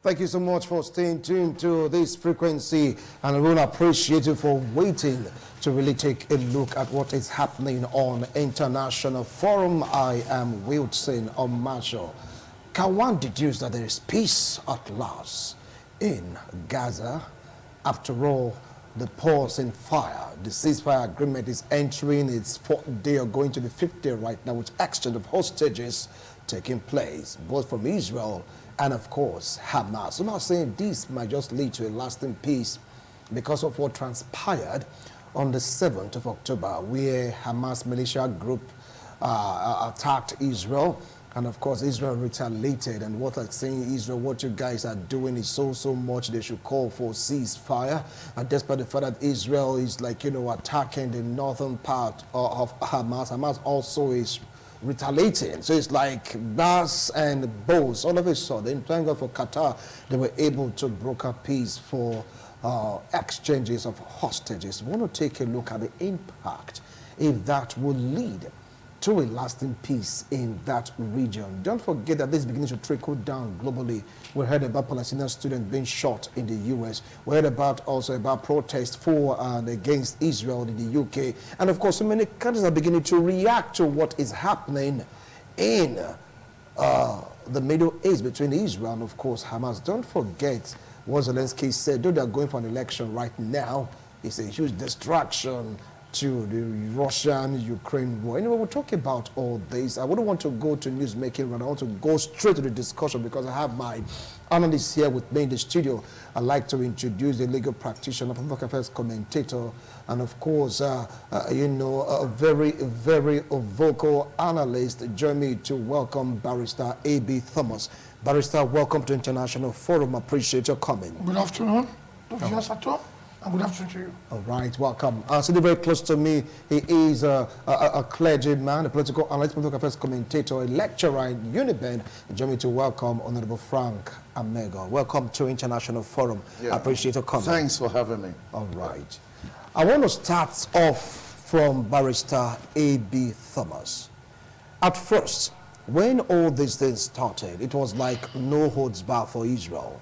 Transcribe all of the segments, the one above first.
Thank you so much for staying tuned to this frequency, and I really appreciate you for waiting to really take a look at what is happening on International Forum. I am Wilson Omasho. Can one deduce that there is peace at last in Gaza? After all, the pause in fire, the ceasefire agreement is entering its 4th day or going to the 5th day right now, with exchange of hostages taking place, both from Israel and, of course, Hamas. I'm not saying this might just lead to a lasting peace because of what transpired on the 7th of October, where Hamas militia group attacked Israel. And, of course, Israel retaliated. And what I'm saying, Israel, what you guys are doing is so much. They should call for ceasefire. And despite the fact that Israel is, like, attacking the northern part of Hamas, Hamas also is retaliating. So it's like bass and bows. All of a sudden, thank God for Qatar, they were able to broker peace for exchanges of hostages. We want to take a look at the impact if that will lead to a lasting peace in that region. Don't forget that this is beginning to trickle down globally. We heard about Palestinian students being shot in the US. We heard also about protests for and against Israel in the UK. And of course, so many countries are beginning to react to what is happening in the Middle East between Israel and, of course, Hamas. Don't forget what Zelensky said. Though they're going for an election right now, it's a huge distraction to the Russian-Ukraine war. Anyway, we'll talk about all this. I wouldn't want to go to news making, but I want to go straight to the discussion because I have my analyst here with me in the studio. I'd like to introduce the legal practitioner, public affairs commentator, and of course, a very vocal analyst. Join me to welcome Barrister A.B. Thomas. Barrister, welcome to International Forum. Appreciate your coming. Good afternoon, viewers at home. And good afternoon to you. All right, welcome. Sitting very close to me, he is a clergyman, a political analyst, political affairs commentator, a lecturer in Uniben. Join me to welcome Honorable Frank Amego. Welcome to International Forum. Yeah. I appreciate your comment. Thanks for having me. All right. I want to start off from Barrister A.B. Thomas. At first, when all these things started, it was like no holds barred for Israel.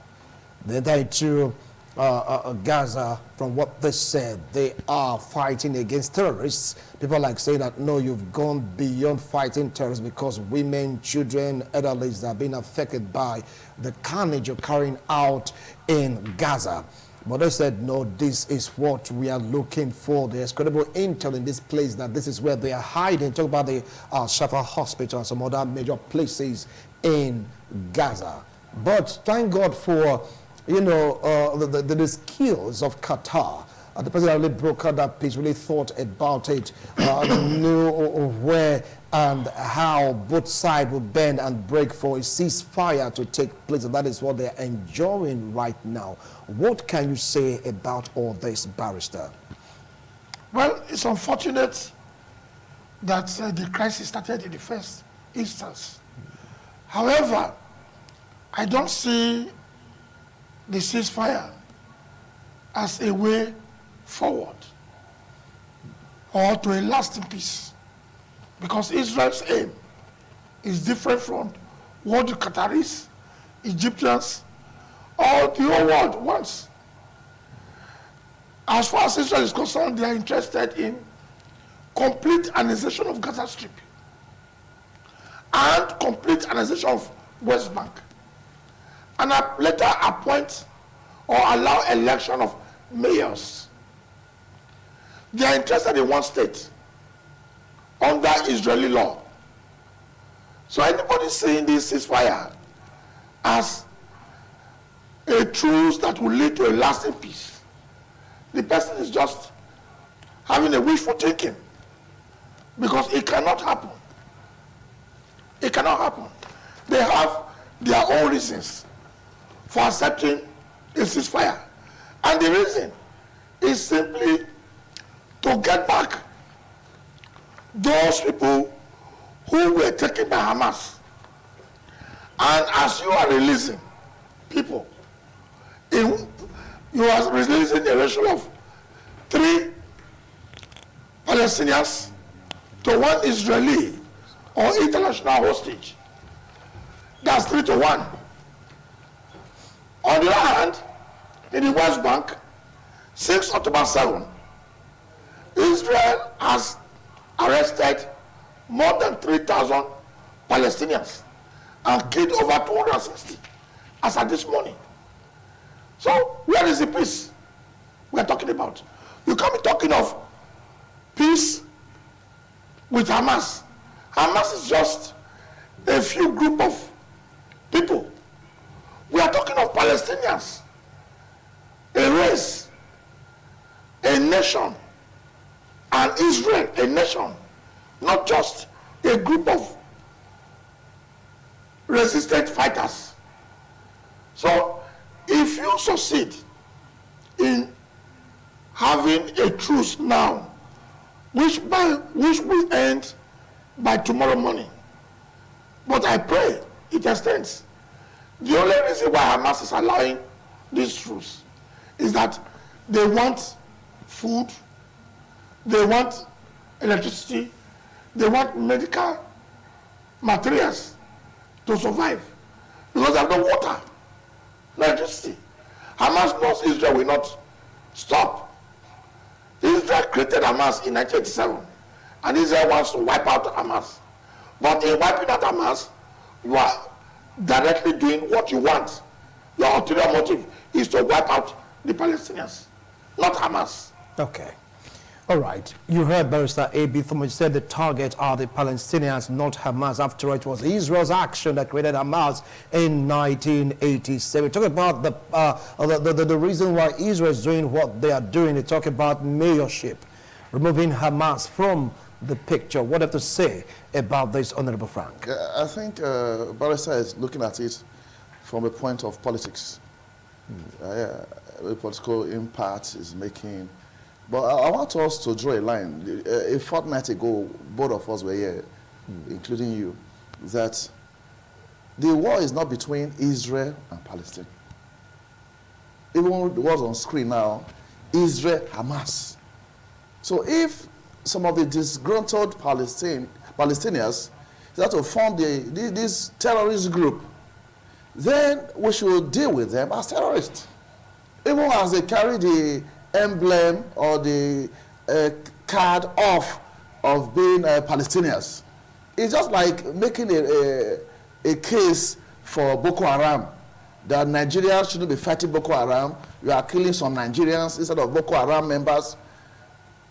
Then they too Gaza, from what they said, they are fighting against terrorists. People like saying that, no, you've gone beyond fighting terrorists because women, children, elderlies are being affected by the carnage you're carrying out in Gaza. But they said, no, this is what we are looking for. There's credible intel in this place that this is where they are hiding. Talk about the Shafa Hospital and some other major places in Gaza. But thank God for the skills of Qatar. The president really brokered that peace, really thought about it, knew where and how both sides would bend and break for a ceasefire to take place. And that is what they're enjoying right now. What can you say about all this, Barrister? Well, it's unfortunate that the crisis started in the first instance. However, I don't see the ceasefire as a way forward or to a lasting peace, because Israel's aim is different from what the Qataris, Egyptians, or the whole world wants. As far as Israel is concerned, they are interested in complete annexation of Gaza Strip and complete annexation of West Bank, and later appoint or allow election of mayors. They are interested in one state under Israeli law. So anybody seeing this ceasefire as a truce that will lead to a lasting peace, the person is just having a wishful thinking, because it cannot happen. It cannot happen. They have their own reasons for accepting a ceasefire. And the reason is simply to get back those people who were taken by Hamas. And as you are releasing people, you are releasing a ratio of 3 Palestinians to 1 Israeli or international hostage. That's 3 to 1. On the other hand, in the West Bank, 6 October 7, Israel has arrested more than 3,000 Palestinians and killed over 260 as at this morning. So where is the peace we are talking about? You can't be talking of peace with Hamas. Hamas is just a few group of people. We are talking of Palestinians, a race, a nation, and Israel, a nation, not just a group of resistant fighters. So if you succeed in having a truce now, which will end by tomorrow morning, but I pray it extends. The only reason why Hamas is allowing this truce is that they want food, they want electricity, they want medical materials to survive, because they have no water, no electricity. Hamas knows Israel will not stop. Israel created Hamas in 1987, and Israel wants to wipe out Hamas. But in wiping out Hamas, you are directly doing what you want. Your ulterior motive is to wipe out the Palestinians, not Hamas. Okay. All right. You heard Barrister A.B. Thomas said the target are the Palestinians, not Hamas. After all, it was Israel's action that created Hamas in 1987. Talk about the reason why Israel is doing what they are doing. They talk about mayorship, removing Hamas from the picture. What do you have to say about this, Honorable Frank? I think Barrister is looking at it from a point of politics. The political impact is making. But I want us to draw a line. A fortnight ago, both of us were here, including you, that the war is not between Israel and Palestine. Even the words on screen now, Israel-Hamas. So if some of the disgruntled Palestinians start to form this terrorist group, then we should deal with them as terrorists. Even as they carry the emblem or the card of being Palestinians. It's just like making a case for Boko Haram, that Nigeria shouldn't be fighting Boko Haram. You are killing some Nigerians instead of Boko Haram members.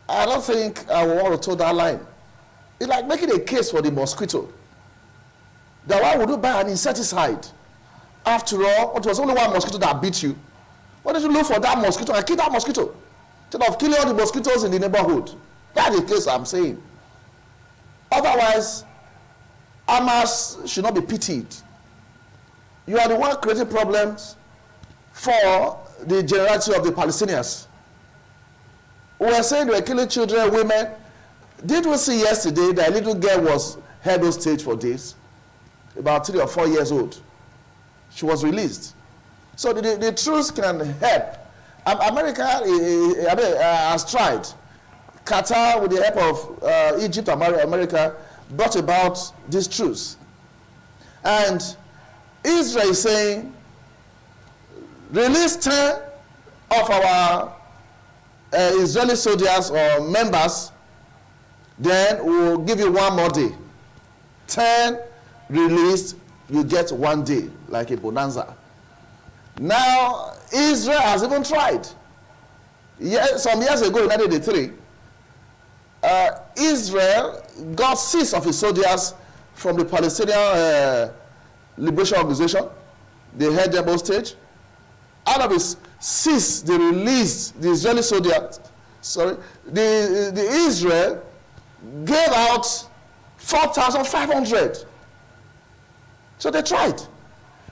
I don't think I want to toe that line. It's like making a case for the mosquito. That why would you buy an insecticide? After all, it was only one mosquito that beat you. Why did you look for that mosquito and kill that mosquito instead of killing all the mosquitoes in the neighborhood? That's the case I'm saying. Otherwise, Hamas should not be pitied. You are the one creating problems for the generality of the Palestinians. We were saying they were killing children, women. Did we see yesterday that a little girl was held hostage for days? About 3 or 4 years old. She was released. So the truth can help. America has tried. Qatar, with the help of Egypt and America, brought about this truth. And Israel is saying, release 10 of our Israeli soldiers or members, then we'll give you 1 more day. 10 released, you get 1 day, like a bonanza. Now, Israel has even tried. Some years ago, in 1983, Israel got 6 of his soldiers from the Palestinian Liberation Organization. They held them hostage. Out of his 6, they released the Israeli soldiers. The Israel gave out 4,500. So they tried.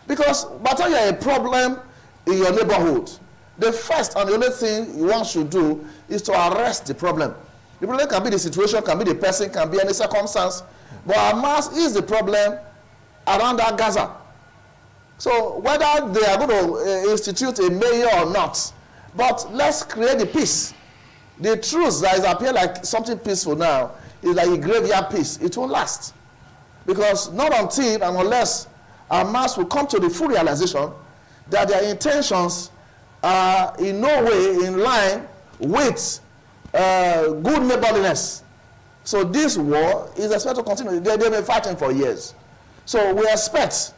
Because by the time you are a problem in your neighborhood, the first and the only thing one should do is to arrest the problem. The problem can be the situation, can be the person, can be any circumstance. But Hamas is the problem around that Gaza. So whether they are going to institute a mayor or not, but let's create the peace. The truth that is appear like something peaceful now is like a graveyard peace. It won't last. Because not until and unless Hamas will come to the full realization that their intentions are in no way in line with good neighborliness. So this war is expected to continue. They've been fighting for years. So we expect,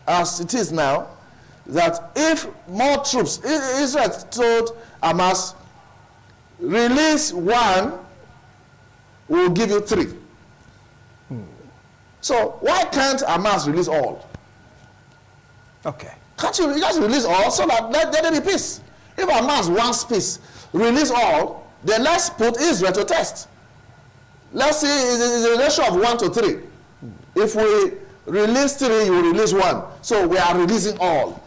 as it is now, that if more troops, Israel told Hamas, release one, we'll give you 3. So why can't Hamas release all? Okay. Can't you just release all so that there be peace? If Hamas wants peace, release all, then let's put Israel to test. Let's see, it's a ratio of 1 to 3. If we release 3, you will release 1. So we are releasing all.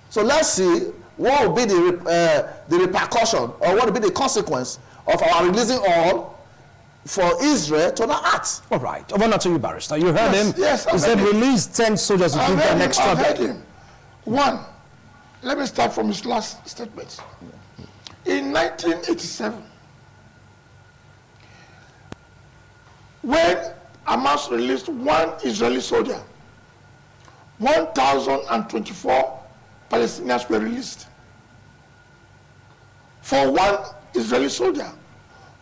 So let's see what will be the repercussion, or what will be the consequence of our releasing all for Israel to not act. All right. Over now to you, Barrister. You heard him. Yes, he said release 10 soldiers to give them extra. I've heard him. One, let me start from his last statement. In 1987, when Hamas released one Israeli soldier, 1,024 Palestinians were released. For one Israeli soldier,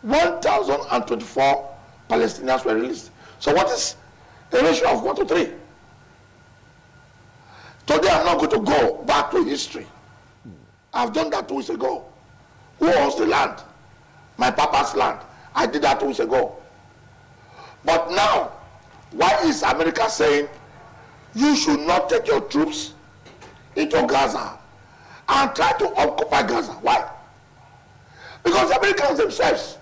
1,024 Palestinians were released. So what is a ratio of 1 to 3? Today I'm not going to go back to history. I've done that 2 weeks ago. Who owns the land? My papa's land. I did that 2 weeks ago. But now, why is America saying you should not take your troops into Gaza and try to occupy Gaza? Why? Because the Americans themselves,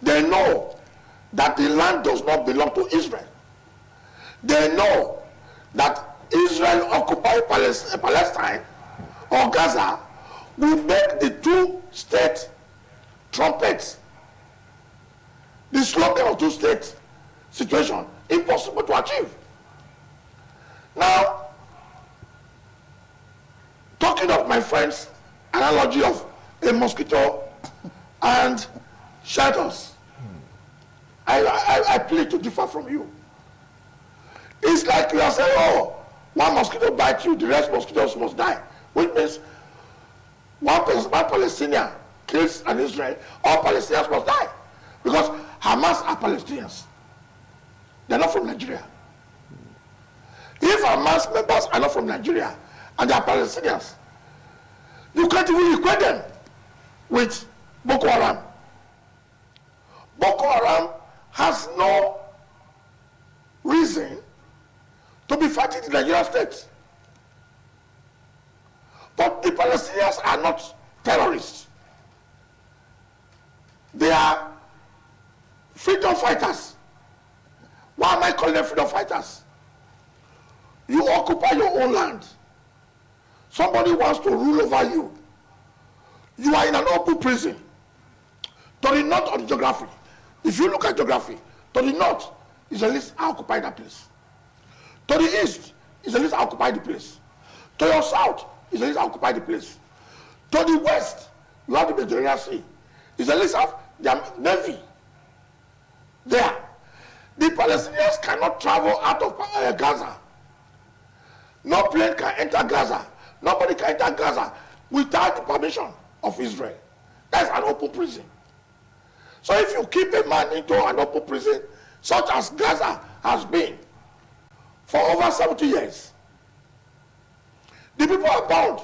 they know that the land does not belong to Israel. They know that Israel occupy Palestine or Gaza will make the 2-state trumpets, the slogan of 2-state situation, impossible to achieve. Now, talking of my friend's analogy of a mosquito and shelters, I plead to differ from you. It's like you are saying, oh, one mosquito bites you, the rest mosquitoes must die. Which means one Palestinian kills an Israel, all Palestinians must die. Because Hamas are Palestinians. They're not from Nigeria. If Hamas members are not from Nigeria and they are Palestinians, you can't even equate them with Boko Haram. Boko Haram has no reason to be fighting the Nigerian state. But the Palestinians are not terrorists. They are freedom fighters. Why am I calling them freedom fighters? You occupy your own land. Somebody wants to rule over you. You are in an open prison. To the north of the geography, if you look at geography, to the north is at least occupy that place. To the east is at least occupy the place. To your south is at least occupy the place. To the west, you have the Mediterranean Sea. Is at least have their navy there. The Palestinians cannot travel out of Gaza. No plane can enter Gaza. Nobody can enter Gaza without the permission of Israel. That's an open prison. So if you keep a man into an open prison, such as Gaza has been for over 70 years, the people are bound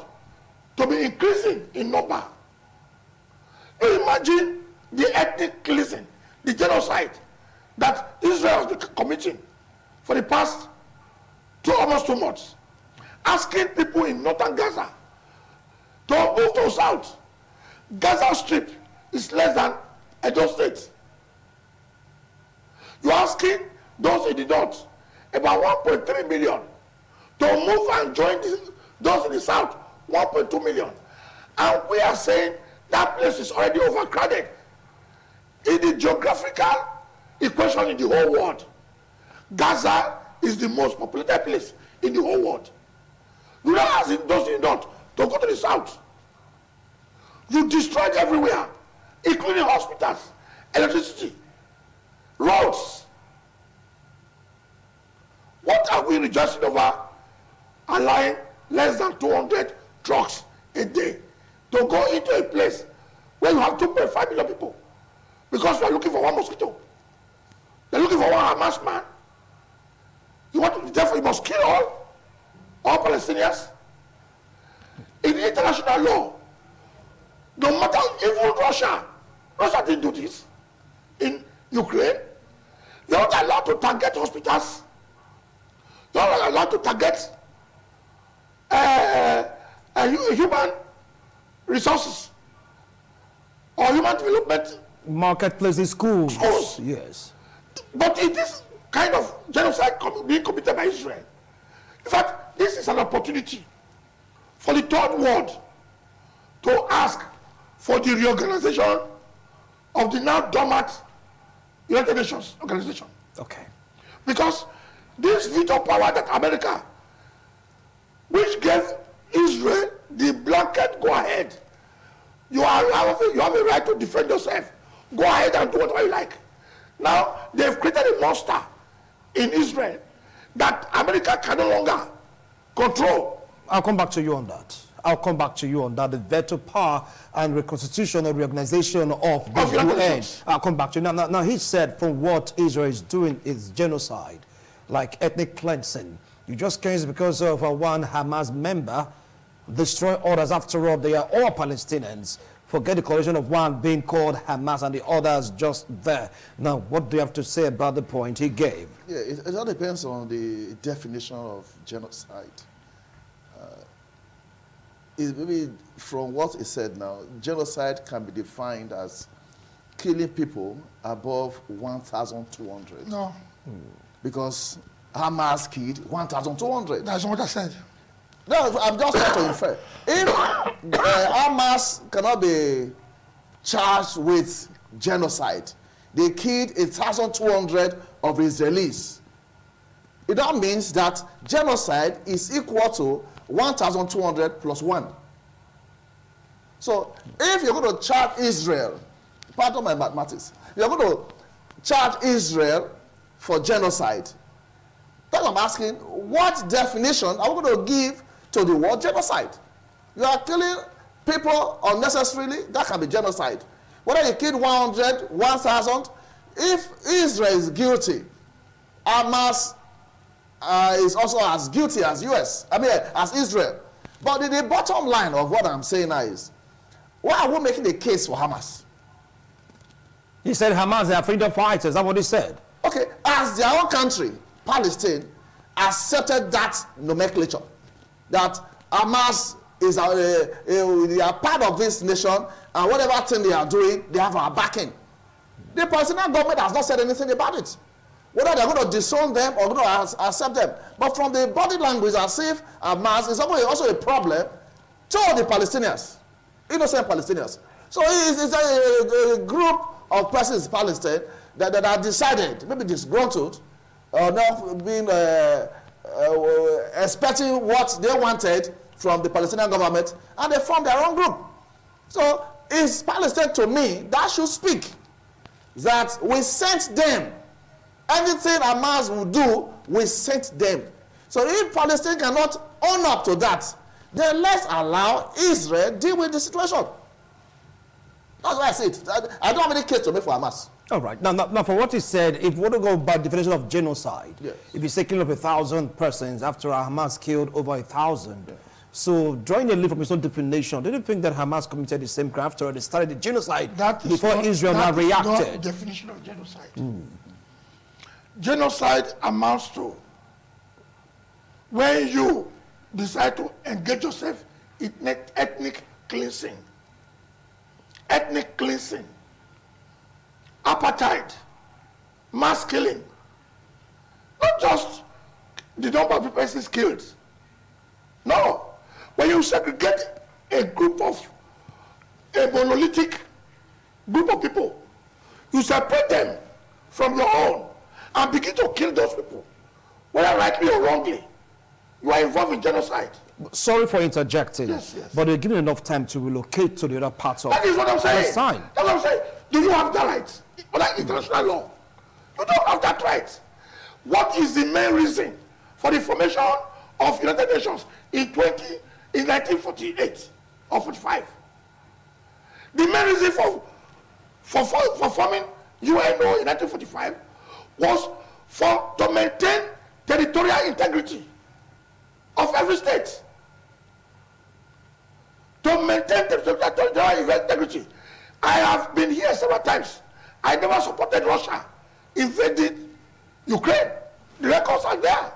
to be increasing in number. You imagine the ethnic cleansing, the genocide that Israel has been committing for the past almost 2 months, asking people in northern Gaza to move to south. Gaza Strip is less than Edo State. You're asking those in the north, about 1.3 million, to move and join those in the south, 1.2 million. And we are saying that place is already overcrowded. In the geographical equation in the whole world, Gaza is the most populated place in the whole world. You don't ask those in the north to go to the south. You destroyed everywhere, including hospitals, electricity, roads. What are we rejoicing over? Allowing less than 200 trucks a day to go into a place where you have 2.5 million people because you are looking for one mosquito. They're looking for one Hamas man. Therefore, you must kill all Palestinians. In international law, no matter, even Russia didn't do this. In Ukraine, you're not allowed to target hospitals. You're not allowed to target human resources or human development. Marketplaces, schools. Yes. But it is kind of genocide being committed by Israel. In fact, this is an opportunity for the third world to ask for the reorganization of the now dormant United Nations organization. Okay. Because this veto power that America, which gave Israel the blanket go ahead, you have a right to defend yourself. Go ahead and do whatever you like. Now, they've created a monster in Israel that America can no longer control. I'll come back to you on that. The veto power and reconstitution or reorganization of the UN. I'll come back to you. Now, he said from what Israel is doing is genocide, like ethnic cleansing. You just can't, because of one Hamas member, destroy others. After all, they are all Palestinians. Forget the coalition of one being called Hamas and the others just there. Now, what do you have to say about the point he gave? Yeah, it all depends on the definition of genocide. Maybe from what he said now, genocide can be defined as killing people above 1,200. No. Because Hamas killed 1,200. That's what I said. No, I'm just trying to infer. If Hamas cannot be charged with genocide, they killed 1,200 of Israelis. It that means that genocide is equal to 1,200 plus 1. So if you're going to charge Israel, pardon my mathematics, you're going to charge Israel for genocide, then I'm asking, what definition are we going to give to the word genocide? You are killing people unnecessarily, that can be genocide. Whether you killed 100, 1,000, if Israel is guilty, Hamas is also as guilty as as Israel. But the bottom line of what I'm saying now is, why are we making a case for Hamas? He said Hamas, they are freedom fighters. Is that what he said? Okay, as their own country, Palestine, accepted that nomenclature, that Hamas is they are part of this nation, and whatever thing they are doing, they have our backing. The Palestinian government has not said anything about it. Whether they're going to disown them or going to accept them. But from the body language, as if Hamas is also a problem to the Palestinians, innocent Palestinians. So it's a group of persons in Palestine that are decided, maybe disgruntled, or not being expecting what they wanted from the Palestinian government, and they formed their own group. So it's Palestine, to me, that should speak, that we sent them. Anything Hamas will do, we sent them. So if Palestine cannot own up to that, then let's allow Israel deal with the situation. That's why I say it. I don't have any case to make for Hamas. All right. Now, for what he said, if we want to go by definition of genocide, yes, if you say killing of 1,000 persons after Hamas killed over 1,000, yes, so drawing a lead from his own definition, do you think that Hamas committed the same crime after they started the genocide before Israel now reacted? That is not the definition of genocide. Genocide amounts to when you decide to engage yourself in ethnic cleansing. Ethnic cleansing, apartheid, mass killing. Not just the number of people killed. No. When you segregate a monolithic group of people, you separate them from your own and begin to kill those people, whether rightly or wrongly, you are involved in genocide. Sorry for interjecting, yes. But they're given enough time to relocate to the other parts of That is what I'm saying. Palestine. That's what I'm saying. Do you have that right? Under international law, you don't have that right. What is the main reason for the formation of United Nations in 1948 or 45. The main reason for forming UNO in 1945 was to maintain territorial integrity of every state. To maintain territorial integrity. I have been here several times. I never supported Russia invading Ukraine. The records are there.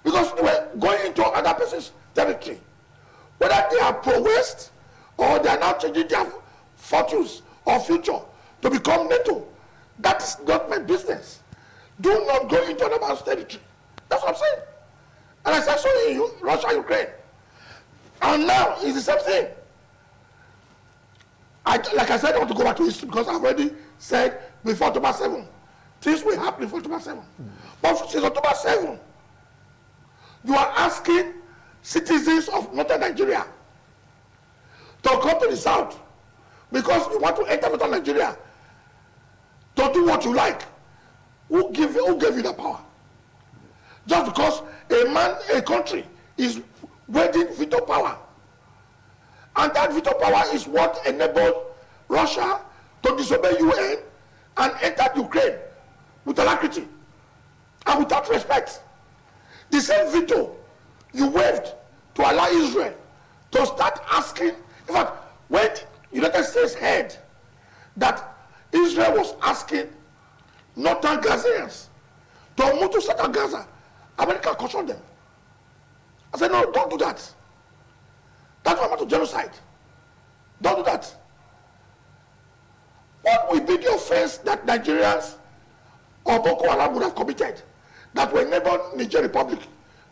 Because they were going into other person's territory. Whether they are pro-West or they are now changing their fortunes or future to become NATO, that is not my business. Do not go into another man's territory. That's what I'm saying. And I said so in Russia, Ukraine. And now it's the same thing. Like I said, I want to go back to history because I've already said before October 7. Things will happen before October 7. But since October 7, you are asking citizens of northern Nigeria to come to the south because you want to enter northern Nigeria to do what you like. Who gave you the power? Just because a country is wielding veto power. And that veto power is what enabled Russia to disobey UN and enter Ukraine with alacrity and without respect. The same veto you waived to allow Israel to start asking. In fact, when United States heard that Israel was asking northern Gazans to move to southern Gaza, America cautioned them. I said, no, don't do that. That's what to genocide. Don't do that. What will be the offense that Nigerians or Boko Haram would have committed that will enable Niger Republic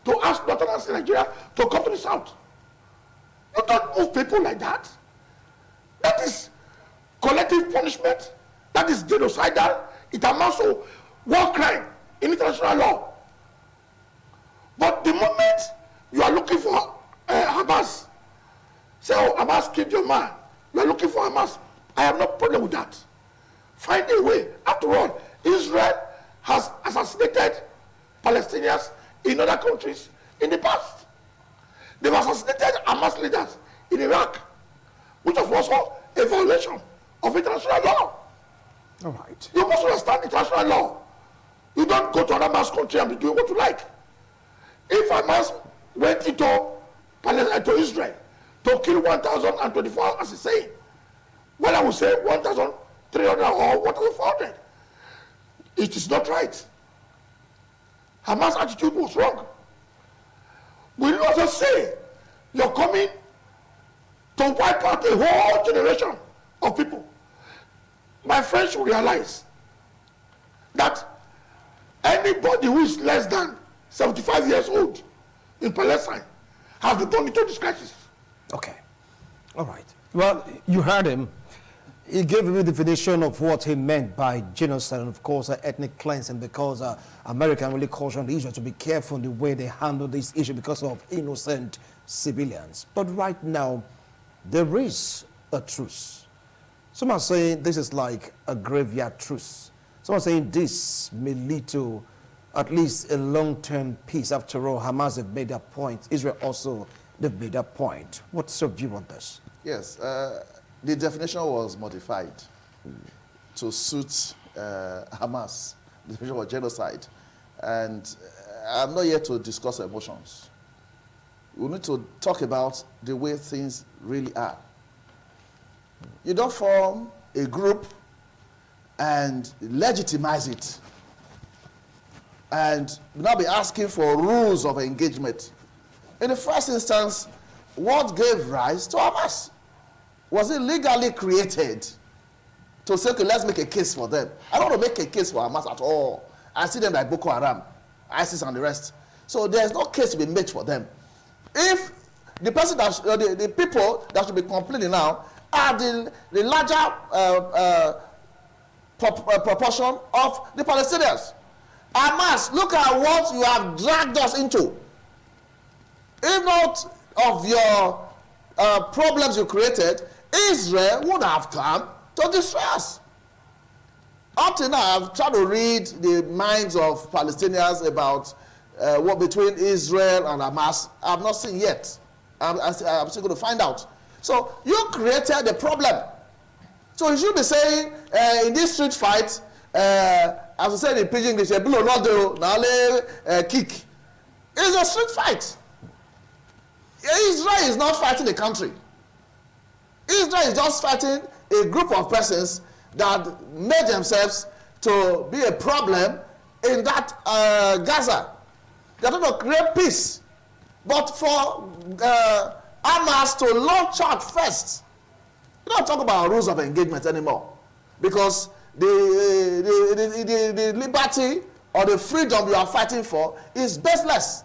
to ask northerners in Nigeria to come to the south? You don't move people like that. That is collective punishment. That is genocidal. It amounts to war crime in international law. But the moment you are looking for Hamas, say, oh, Hamas killed your man. You are looking for Hamas. I have no problem with that. Find a way. After all, Israel has assassinated Palestinians in other countries in the past. They've assassinated Hamas leaders in Iraq, which was also a violation of international law. All right. You must understand international law. You don't go to another man's country and be doing what you like. If Hamas went into Israel to kill 1,024, as he's saying, well, I would say 1,300 or 1,400. It is not right. Hamas' attitude was wrong. Will you also say you're coming to wipe out a whole generation of people? My friends should realize that anybody who is less than 75 years old in Palestine has been born into this crisis. Okay. All right. Well, you heard him. He gave me a definition of what he meant by genocide and, of course, ethnic cleansing, because America really cautioned Israel to be careful in the way they handle this issue because of innocent civilians. But right now, there is a truce. Some are saying this is like a graveyard truce. Some are saying this may lead to at least a long-term peace. After all, Hamas have made their point. Israel also, they've made their point. What's your view on this? Yes, the definition was modified to suit Hamas. The definition was genocide. And I'm not here to discuss emotions. We need to talk about the way things really are. You don't form a group and legitimize it and now be asking for rules of engagement. In the first instance, what gave rise to Hamas? Was it legally created to say, okay, let's make a case for them? I don't want to make a case for Hamas at all. I see them like Boko Haram, ISIS and the rest. So there's no case to be made for them. If the person that the people that should be complaining now are the larger proportion of the Palestinians. Hamas, look at what you have dragged us into. If not of your problems you created, Israel would have come to destroy us. Up till now, I've tried to read the minds of Palestinians about war between Israel and Hamas. I've not seen yet. I'm still going to find out. So you created the problem. So you should be saying in this street fight, as I said in pidgin English, blow not do, now kick. It's a street fight. Israel is not fighting the country. Israel is just fighting a group of persons that made themselves to be a problem in that Gaza. They're going to create peace. But for Hamas to launch out first, we don't talk about rules of engagement anymore. Because the liberty or the freedom you are fighting for is baseless.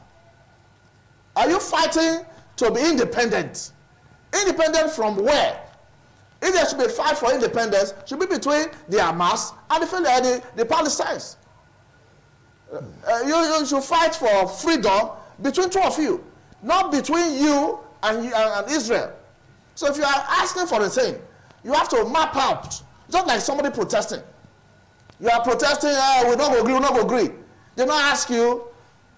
Are you fighting to be independent? Independent from where? If there should be a fight for independence, it should be between the Hamas and the Palestinians. You should fight for freedom between two of you, not between you and Israel. So if you are asking for the thing, you have to map out, just like somebody protesting. You are protesting, we don't agree, we don't agree. They don't ask you,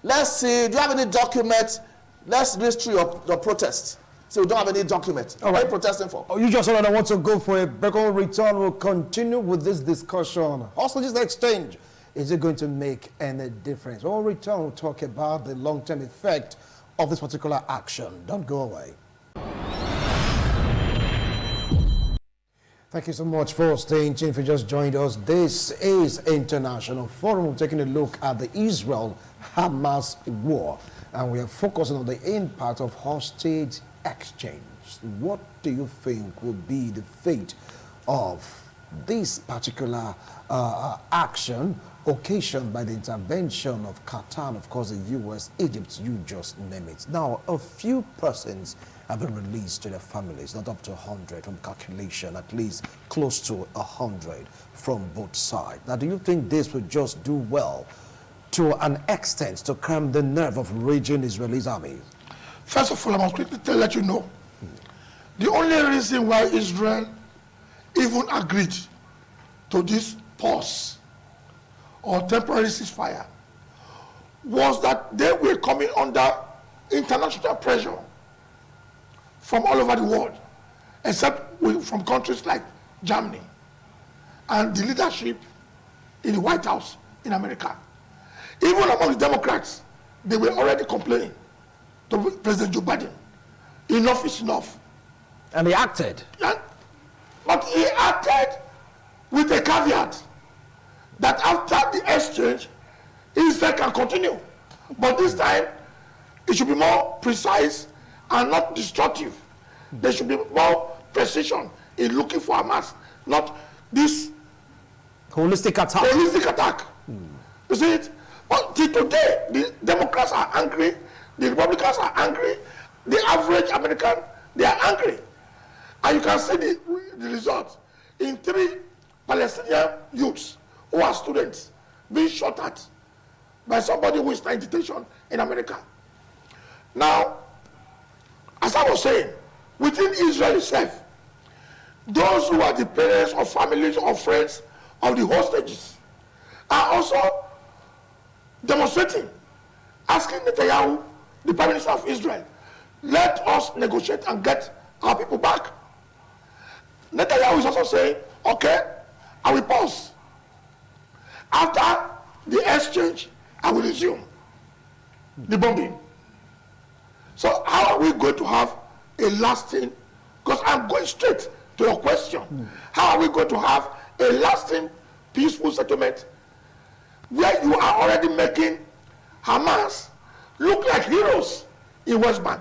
let's see, do you have any document? Let's list through your protest. So we don't have any document. All right. What are you protesting for? Oh, you just already want to go for a break. Or return. We'll continue with this discussion. Hostages exchange. Is it going to make any difference? Or return, we'll talk about the long-term effect of this particular action. Don't go away. Thank you so much for staying tuned. If you just joined us, this is International Forum. We're taking a look at the Israel-Hamas war. And we are focusing on the impact of hostage exchange. What do you think will be the fate of this particular action occasioned by the intervention of Qatar and, of course, the U.S., Egypt, you just name it? Now, a few persons have been released to their families, not up to 100 from calculation, at least close to 100 from both sides. Now, do you think this will just do well to an extent to calm the nerve of raging Israeli armies? First of all, I must quickly let you know, the only reason why Israel even agreed to this pause or temporary ceasefire was that they were coming under international pressure from all over the world, except from countries like Germany and the leadership in the White House in America. Even among the Democrats, they were already complaining to President Joe Biden. Enough is enough. And he acted. But he acted with a caveat that after the exchange, Israel can continue. But this time, it should be more precise and not destructive. There should be more precision in looking for Hamas, not this holistic attack. Holistic attack. You see it? But till today, the Democrats are angry, the Republicans are angry, the average American, they are angry. And you can see the result in 3 Palestinian youths who are students being shot at by somebody who is in detention in America. Now, as I was saying, within Israel itself, those who are the parents or families or friends of the hostages are also demonstrating, asking Netanyahu, the Prime Minister of Israel, let us negotiate and get our people back. Netanyahu is also saying, okay, I will pause. After the exchange, I will resume the bombing. So how are we going to have a lasting, because I'm going straight to your question, how are we going to have a lasting peaceful settlement where you are already making Hamas look like heroes in West Bank?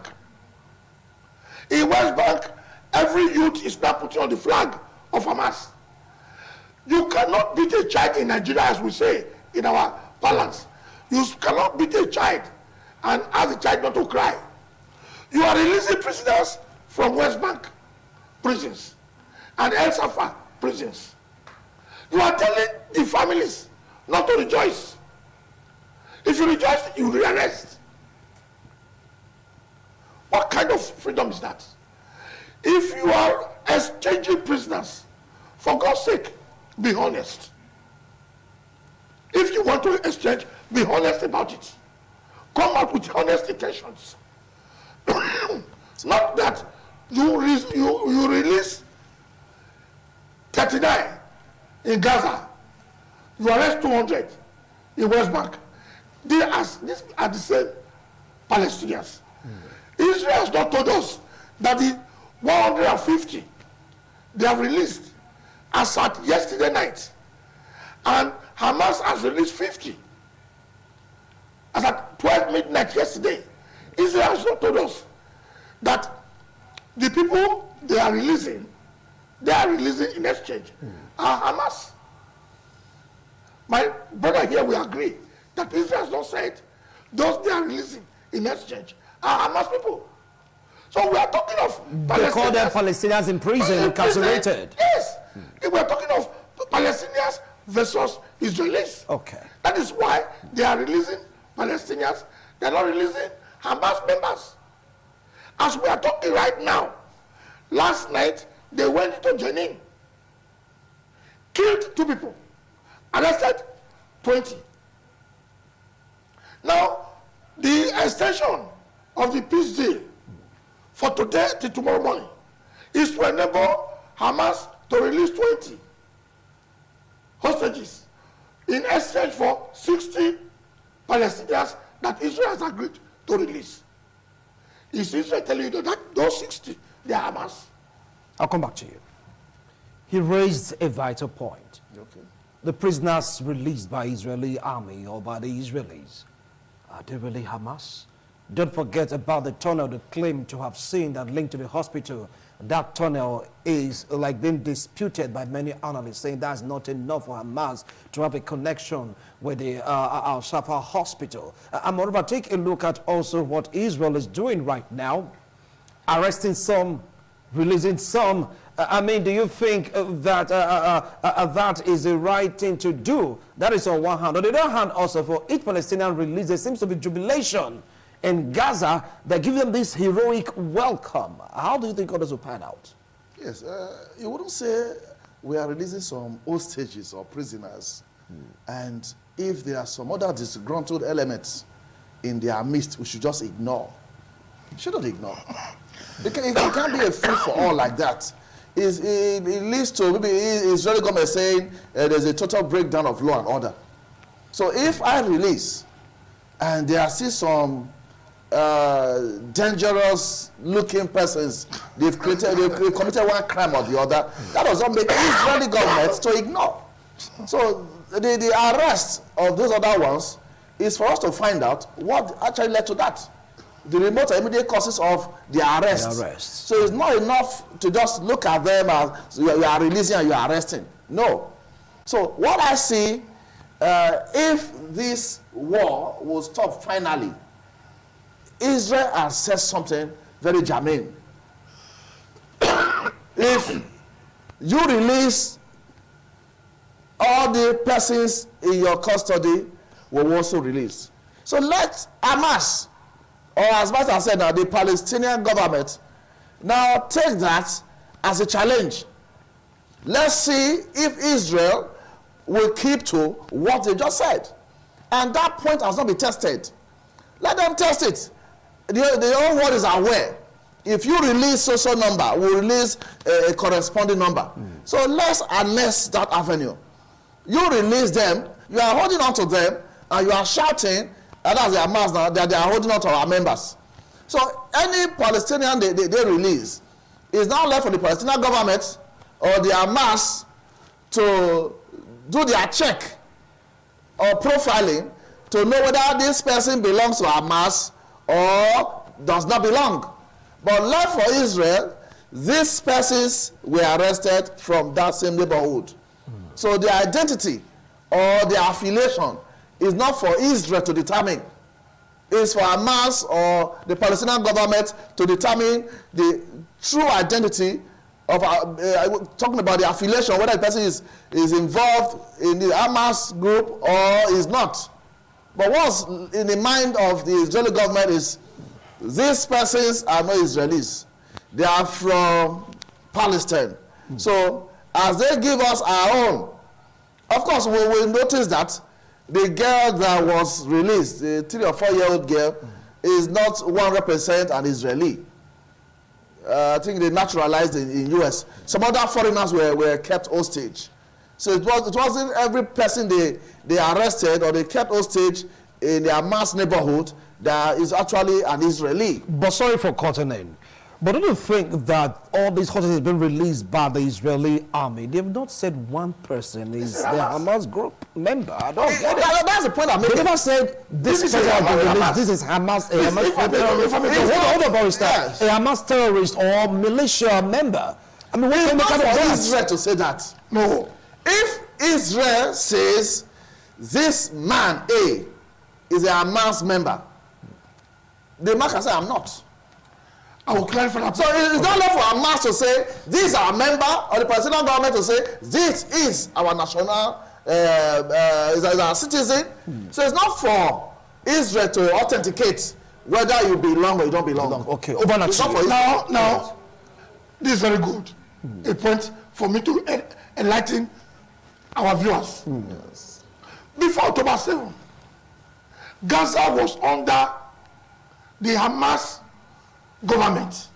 In West Bank, every youth is now putting on the flag of Hamas. You cannot beat a child in Nigeria, as we say in our parlance. You cannot beat a child and ask the child not to cry. You are releasing prisoners from West Bank prisons and El Safa prisons. You are telling the families not to rejoice. If you rejoice, you rearrest. What kind of freedom is that? If you are exchanging prisoners, for God's sake, be honest. If you want to exchange, be honest about it. come out with honest intentions. Not that you release 39 in Gaza, you arrest 200 in West Bank. These are the same Palestinians. Israel has not told us that the 150 they have released as at yesterday night, and Hamas has released 50 as at 12 midnight yesterday. Israel has not told us that the people they are releasing in exchange are Hamas. My brother here will agree that Israel has not said those they are releasing in exchange are Hamas people. So we are talking of Palestinians. They call them Palestinians in prison, incarcerated. Yes. We are talking of Palestinians versus Israelis. Okay. That is why they are releasing Palestinians. They are not releasing Hamas members. As we are talking right now, last night they went into Jenin, killed 2 people, arrested 20. Now, the extension of the peace deal for today till tomorrow morning is to enable Hamas to release 20 hostages in exchange for 60 Palestinians that Israel has agreed to release. Is Israel telling you that those 60, they are Hamas? I'll come back to you. He raised a vital point. Okay. The prisoners released by Israeli army or by the Israelis, are they really Hamas? Don't forget about the tunnel they claim to have seen that linked to the hospital. That tunnel is like being disputed by many analysts, saying that's not enough for Hamas to have a connection with the Al-Shafa hospital. And moreover, take a look at also what Israel is doing right now, arresting some, releasing some. I mean, do you think that that is the right thing to do? That is on one hand. On the other hand, also, for each Palestinian release, there seems to be jubilation in Gaza. They give them this heroic welcome. How do you think others will pan out? Yes, you wouldn't say we are releasing some hostages or prisoners, and if there are some other disgruntled elements in their midst, we should just ignore. We shouldn't ignore. It can't be a free for all like that. It leads to maybe Israeli government saying there's a total breakdown of law and order. So if I release and there are still some dangerous looking persons, they've committed one crime or the other, that does not make Israeli government to ignore. So the arrest of those other ones is for us to find out what actually led to that. The remote and immediate causes of the arrest. So it's not enough to just look at them as you are releasing and you are arresting. No. So what I see, if this war will stop finally, Israel has said something very germane. If you release all the persons in your custody, will also release. So let Hamas, or as much as said now, the Palestinian government, now take that as a challenge. Let's see if Israel will keep to what they just said. And that point has not been tested. Let them test it. The whole world is aware. If you release social number, we'll release a corresponding number. So let's harness that avenue. You release them, you are holding on to them, and you are shouting, and that's the Hamas now, that they are holding on to our members. So any Palestinian they release is now left for the Palestinian government or the Hamas to do their check or profiling to know whether this person belongs to Hamas or does not belong. But left for Israel, these persons were arrested from that same neighborhood. So their identity or their affiliation is not for Israel to determine. It's for Hamas or the Palestinian government to determine the true identity of, talking about the affiliation, whether the person is involved in the Hamas group or is not. But what's in the mind of the Israeli government is these persons are not Israelis. They are from Palestine. So as they give us our own, of course we will notice that the girl that was released, the 3 or 4 year old girl, is not 100% an Israeli. I think they naturalized in US. Some other foreigners were kept hostage. So it wasn't every person they arrested or they kept hostage in their Hamas neighborhood that is actually an Israeli. But sorry for cutting in. But don't you think that all these hostages have been released by the Israeli army? They have not said one person is the Hamas group member. I don't get it. That's the point I'm making. They never said this person has been released. This is Hamas, a Hamas terrorist. Hold on, Barrister. A Hamas terrorist or militia member. I mean, what kind of Israel to say that? No. If Israel says this man A is a Hamas member, the man can say I'm not. I will clarify that. So it's not enough for Hamas to say this is our member, or the Palestinian government to say this is our national, is our citizen. So it's not for Israel to authenticate whether you belong or you don't belong. Okay, over now, this is very good. A point for me to enlighten our viewers. Yes. Before October 7, Gaza was under the Hamas government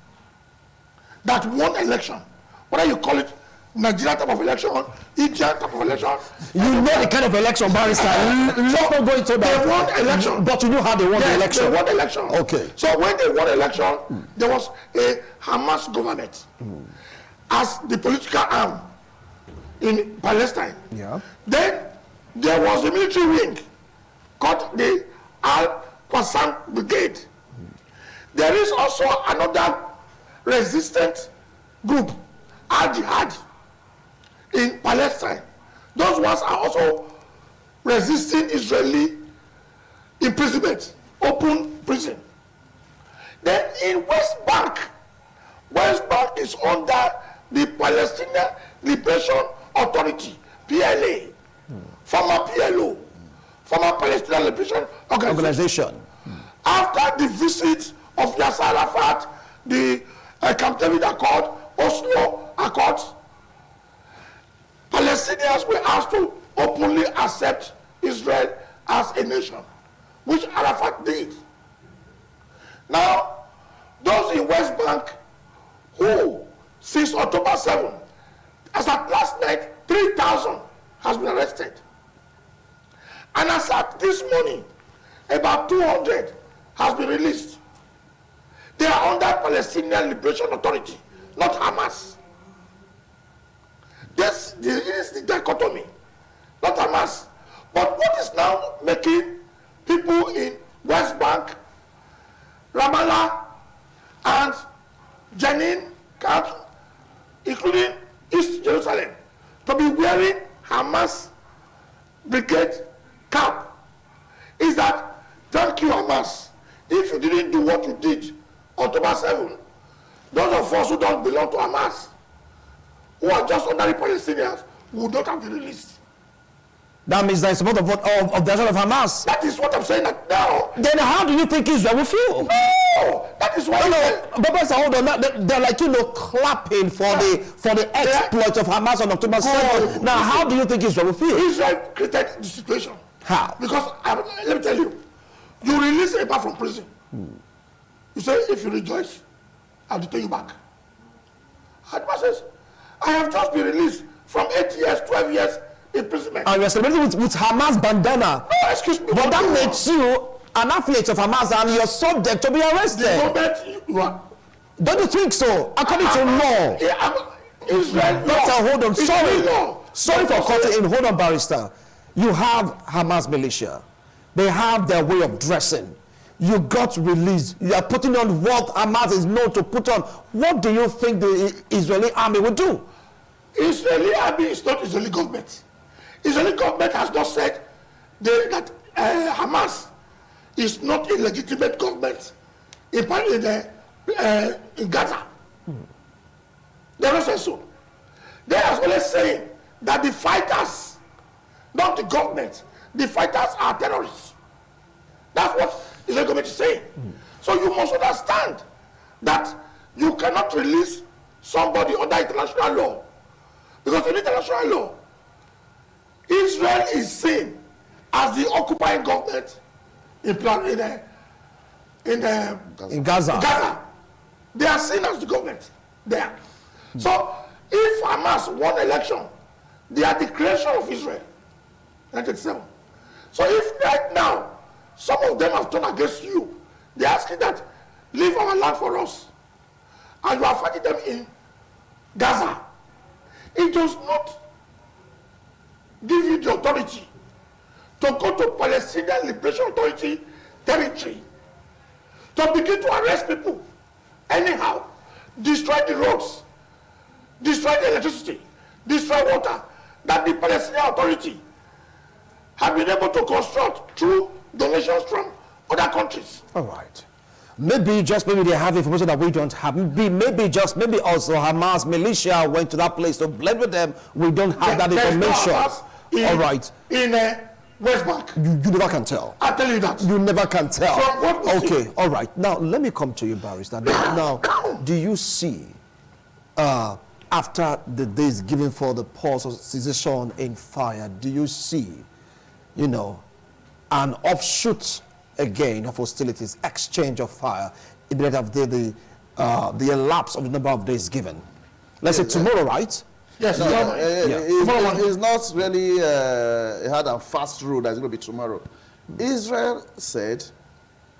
that won election. Whether you call it Nigerian type of election, Indian type of election. You know the kind of election, Barrister. Let's not go into that. They won election. But you know how they won the election. They won election. Okay. So when they won election, there was a Hamas government as the political arm in Palestine. Yeah. Then there was a military wing called the Al-Qassam Brigade. There is also another resistant group, Al-Jihad, in Palestine. Those ones are also resisting Israeli imprisonment, open prison. Then in West Bank is under the Palestinian Liberation Authority, PLA, former PLO, former Palestinian Liberation Organization. After the visit of Yasser Arafat, the Camp David Accord, Oslo Accord, Palestinians were asked to openly accept Israel as a nation, which Arafat did. Now, those in West Bank who, since October 7, as at last night, 3,000 has been arrested. And as at this morning, about 200 has been released. They are under Palestinian Liberation Authority, not Hamas. This is the dichotomy, not Hamas. But what is now making people in West Bank, Ramallah, and Jenin camps, including East Jerusalem, to be wearing Hamas brigade cap is that, thank you Hamas, if you didn't do what you did on October 7, those of us who don't belong to Hamas, who are just ordinary Palestinians, would not have been released. That means there is support of the action of Hamas. That is what I'm saying now. Then how do you think Israel will feel? No, that is why. No, but hold on. They're like, clapping for the exploit of Hamas on October 7. Now, how do you think Israel will feel? Israel created the situation. How? Because, let me tell you, you release a man from prison. You say, if you rejoice, I'll detain you back. Hamas says, I have just been released from 8 years, 12 years imprisonment. And you're celebrating with Hamas bandana. No, excuse me. But that makes you an affiliate of Hamas and you're subject to be arrested. The moment you are. Don't you think so? According to law. Israel law. Hold on. Sorry for cutting in. Hold on, Barrister. You have Hamas militia. They have their way of dressing. You got released. You are putting on what Hamas is known to put on. What do you think the Israeli army will do? Israeli army is not Israeli government. Israeli government has not said that Hamas is not a legitimate government in Gaza. They don't say so. They are always saying that the fighters, not the government, the fighters are terrorists. That's what Israeli government is saying. So you must understand that you cannot release somebody under international law. Because in international law, Israel is seen as the occupying government in Gaza. They are seen as the government there. So if Hamas won election, they are the creation of Israel. 1987. So if right now some of them have turned against you, they are asking that leave our land for us, and you are fighting them in Gaza, it does not give you the authority to go to Palestinian Liberation Authority territory to begin to arrest people anyhow, destroy the roads, destroy the electricity, destroy water that the Palestinian Authority have been able to construct through donations from other countries. All right. Maybe they have information that we don't have. Maybe also Hamas militia went to that place to blend with them. We don't have that information. All right. In West Bank. You never can tell. I tell you that. You never can tell. From what we okay. see. All right. Now let me come to you, Barrister. Now, do you see after the days given for the pause of cessation in fire, do you see, an offshoot again of hostilities, exchange of fire, in the of the elapse of the number of days given? Let's say tomorrow, right? Yes. It's not really a hard and fast rule that's going to be tomorrow. Israel said,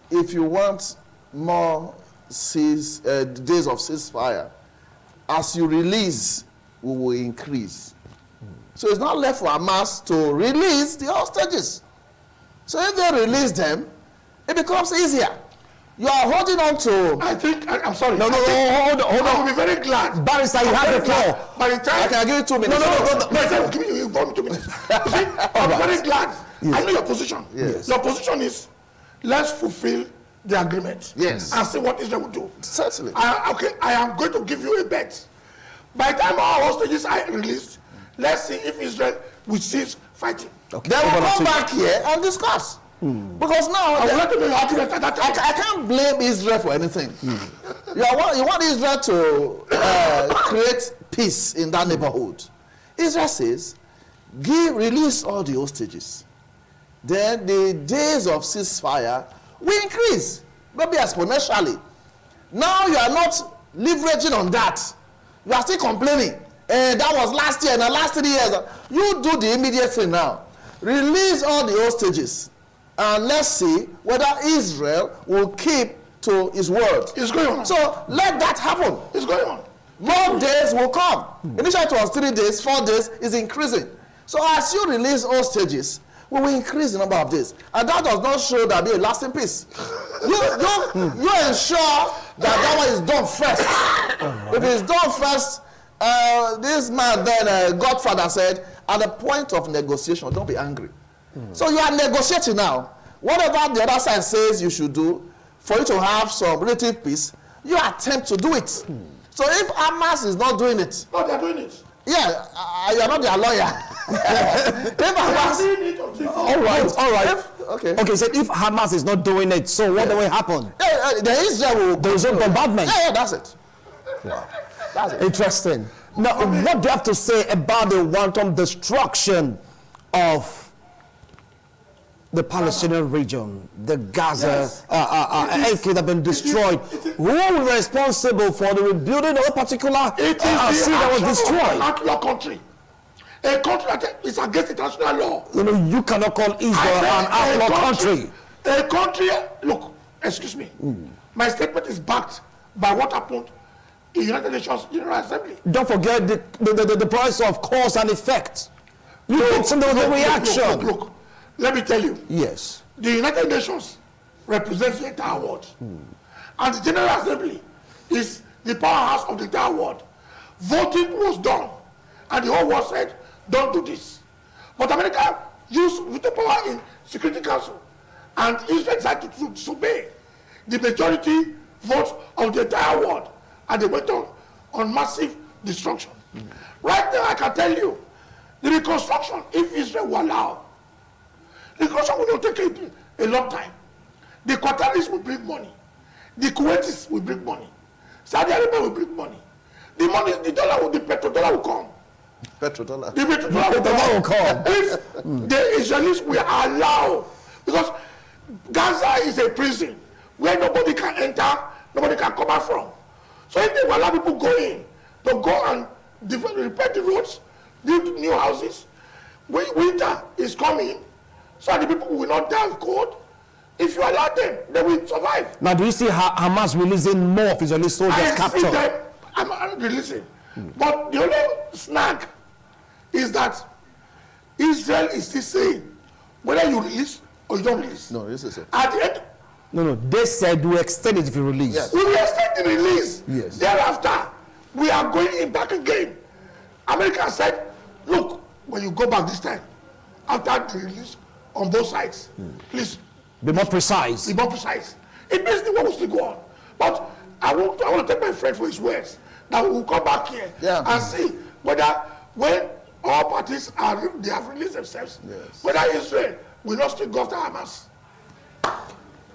if you want more days of ceasefire, as you release, we will increase. So it's not left for Hamas to release the hostages. So if they release them, it becomes easier. You are holding on to... I'm sorry. No, hold on. I will be very glad. Barrister, you have the floor. By the time... I can give you 2 minutes. No, give me 2 minutes. You see, I'm very glad. Yes. I know your position. Yes. Your position is, let's fulfill the agreement. Yes. And see what Israel will do. Certainly. I am going to give you a bet. By the time our hostages are released, let's see if Israel will cease fighting. Okay. They will come back here and discuss. Because now I can't blame Israel for anything. You want Israel to create peace in that neighborhood. Israel says, release all the hostages. Then the days of ceasefire will increase, maybe exponentially. Now you are not leveraging on that. You are still complaining. That was last year and the last 3 years. You do the immediate thing now. Release all the hostages. And let's see whether Israel will keep to his word. It's going on. So let that happen. It's going on. More days will come. Initially it was 3 days, 4 days is increasing. So as you release hostages, we will increase the number of days. And that does not show that there will be a lasting peace. You ensure that one is done first. If it's done first, this man then, Godfather said, at the point of negotiation, don't be angry. So you are negotiating now. Whatever the other side says you should do, for you to have some relative peace, you attempt to do it. So if Hamas is not doing it... No, they're doing it. Yeah, you are not their lawyer. If Hamas... All right. Okay, so if Hamas is not doing it, so what will happen? The Israel will... There is a bombardment. Yeah, that's it. Wow. That's it. Interesting. Now, what do you have to say about the wanton destruction of the Palestinian region, the Gaza enclave that have been destroyed? Who is responsible for the rebuilding of a particular city that was destroyed? Outlaw country. A country that is against international law. You cannot call Israel an outlaw country. A country, look, excuse me. My statement is backed by what happened in the United Nations General Assembly. Don't forget the price of cause and effect. You did some of the reaction. Look. Let me tell you. Yes. The United Nations represents the entire world. And the General Assembly is the powerhouse of the entire world. Voting was done. And the whole world said, don't do this. But America used veto power in Security Council. And Israel decided to disobey the majority vote of the entire world. And they went on massive destruction. Right now, I can tell you, the reconstruction, if Israel will allow, reconstruction will not take a long time. The Qataris will bring money. The Kuwaitis will bring money. Saudi Arabia will bring money. The dollar will, the petrodollar will come. Petrodollar. The petrodollar will come. If the Israelis will allow, because Gaza is a prison where nobody can enter, nobody can come out from. So if they will allow people go in, to go and repair the roads, build new houses, winter is coming, so the people will not die of cold. If you allow them, they will survive. Now, do you see Hamas releasing more of Israeli soldiers captured? I'm releasing. But the only snag is that Israel is still saying whether you release or you don't release. No, this is it. At the end, No, they said we extend it if you release. Yes. we will extend the release. Yes. Thereafter, we are going in back again. America said, look, when you go back this time, after the release on both sides, please Be more precise. be more precise. It means the war will still go on. But I want to take my friend for his words that we will come back here and see whether when all parties they have released themselves, whether Israel will not still go after Hamas.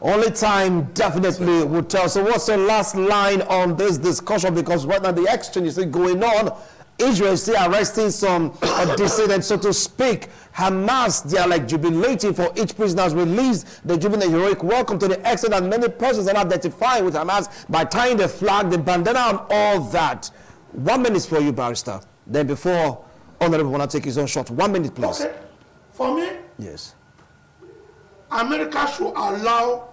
Only time definitely will tell. So what's the last line on this discussion? Because right now the exchange is still going on. Israel is still arresting some dissidents, so to speak. Hamas, they are like jubilating for each prisoner's release. They're giving a heroic welcome to the extent that many persons are identifying with Hamas by tying the flag, the bandana, and all that. 1 minute for you, Barrister. Then before Honorable want to take his own shot. 1 minute, please. Okay. For me, Yes. America should allow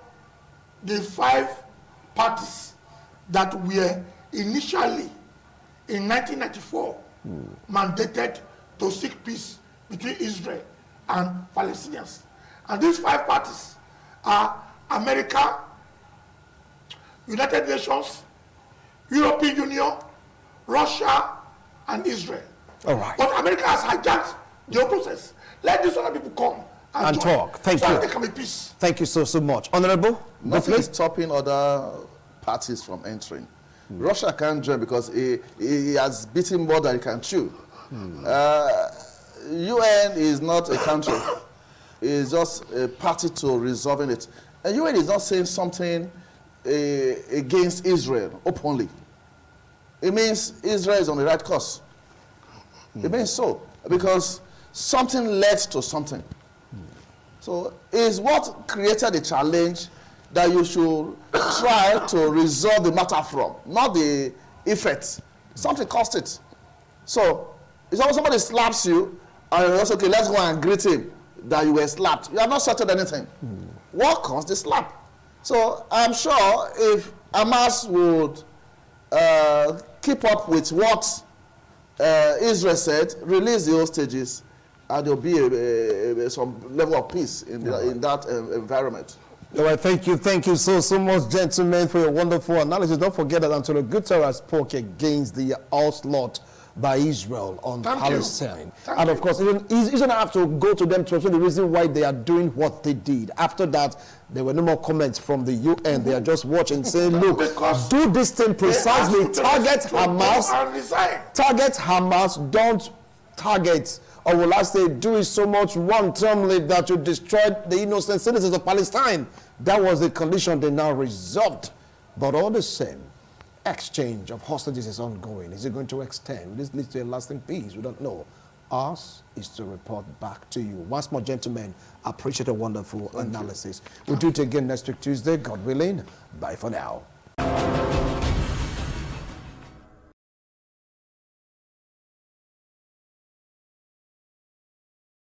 the 5 parties that were initially in 1994 mandated to seek peace between Israel and Palestinians. And these 5 parties are America, United Nations, European Union, Russia, and Israel. All right. But America has hijacked the whole process. Let these other people come And join, talk. Thank so you. that there can be peace. Thank you so much. Honorable? Nothing is briefly? stopping other parties from entering. Russia can't join because he has beaten more than he can chew. UN is not a country. It's just a party to resolving it. And UN is not saying something against Israel openly. It means Israel is on the right course. It means so, because something led to something. So it's what created the challenge that you should try to resolve the matter from, not the effects. Something caused it. So it's always somebody slaps you, and you're also, okay, let's go and greet him that you were slapped. You have not settled anything. What caused the slap? So I'm sure if Hamas would keep up with what Israel said, release the hostages, and there'll be some level of peace in that environment. All right, thank you so much, gentlemen, for your wonderful analysis. Don't forget that Antonio Guterres spoke against the onslaught by Israel on Palestine. And of course, Israel doesn't have to go to them to explain the reason why they are doing what they did. After that, there were no more comments from the UN. They are just watching, saying, look, do this thing precisely. Target Hamas. Target Hamas. Don't target, or will I say, do it so much wantonly that you destroy the innocent citizens of Palestine. That was the condition they now resolved. But all the same, exchange of hostages is ongoing. Is it going to extend? This leads to a lasting peace. We don't know. Ours is to report back to you. Once more, gentlemen, appreciate a wonderful analysis. We'll do it again next week, Tuesday, God willing. Bye for now.